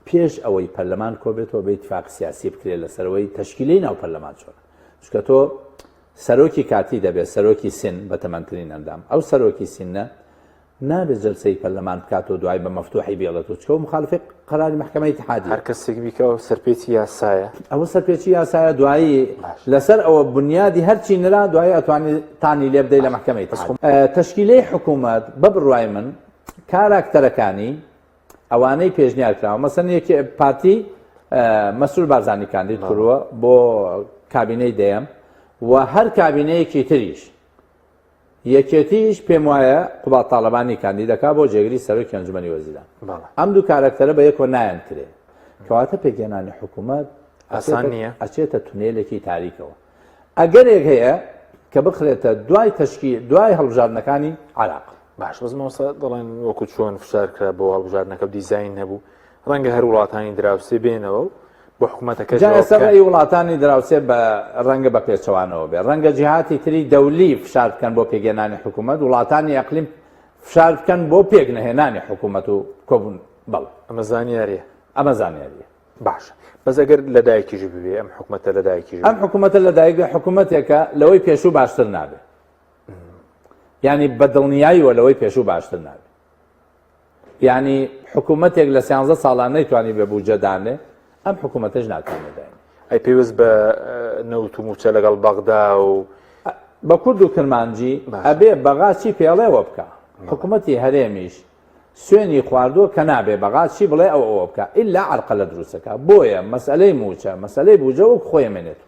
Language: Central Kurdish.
پێش ئەوەی پەرلەمان کۆبێتەوە بە ئیتفاق سیاسی بکرێت لەسەرەوەی تەشکیلەی ناو پەرلەمان چۆنە. چونکە تۆ سەرۆکی کاتی دەبێت سەرۆکی سن بە تەمەنترین ئەندام ئەو سەرۆکی سینە نابێت جەلسەی پەرلەمان بکاتەوە دوای بە مەفتوحی بێڵێتەوە چکە و مخالفی قەراری محکەمەی اتحادیە هەر کەسێک بیکەوە سەرپێچی یاسایە ئەوە سەرپێچی یاسایە دوایی لەسەر ئەوە بنیادی هەرچی نرا دوایی ئەتوانی تانی لێ بدەی لە محکەمەی اتحاد. تەشکیلەی حکوومەت بە بڕوای من کاراکتەرەکانی ئەوانەی پێشنیار کراوە مەسەن یەکی پارتی مەسعود بارزانی کاندید کردووە بۆ کابینەی دەیەم و هەر کابینەیەکی تریش یەکێتیش پێم وایە قوبات تاڵەبانی کاندید دەکا بۆ جێگری سەرۆکی ئەنجومەنی وەزیران. ئەم دوو کارکتەرە بە یەکۆ نایەن کرێ کەواتە پێگەێنانی حکوومەت ئاسان نییە ئەچێتە تونێلێکی تاریکەوە. ئەگەرێک هەیە کە بخرێتە دوای تەشکیل دوای هەڵبژاردنەکانی عێراق. باش بەزمەوەسا دەڵێن وەکو چۆن فشار کرا بۆ هەڵبژاردنەکە دیزاین هەبوو ڕەنگە هەر وڵاتانی دراوسێ بێنەوە و بۆ حکوومەتەکە جایسەڕی وڵاتانی دراوسێ بە ڕەنگە بە پێچەوانەوە بێ ڕەنگە جیهاتی تری دەولی فشار بکەن بۆ پێگەێنانی حکوومەت وڵاتانی ئەقلیم فشار بکەن بۆ پێک نەهێنانی حکوومەت و کۆبوون بەڵ ئەمە زانیاریە ئەمە زانیاریە. باش بەس ئەگەر لەدایکیش ببێ ئەم حکوومەتە لەدایکیش ئەم حکوومەتە لەدایک حکوومەتێکە لەوەی پێشوو باشتر نابێت ینی بە دڵنیاییوە لەوەی پێشوو باشتر نابێت ینی حکوومەتێک لە 13 ساڵان نەیتوانی بێ بوجەدانێ ئەم حکوومەتەش ناتوانێت ئەی پێویست بە نەوت و موچە لەگەڵ بەغدا و بە کورد و کرمانجی ئەبێ بەغاچی پێڵێوە بکە حکوومەتی هەرێمیش سوێنی خواردووە کە نابێ بەغاچی بڵێ ئەوە بکە ئیلا عەرقە لە دروستەکە بۆیە مەسئلەی موچە مەسئلەی بوجە و خۆی ئەمێنێت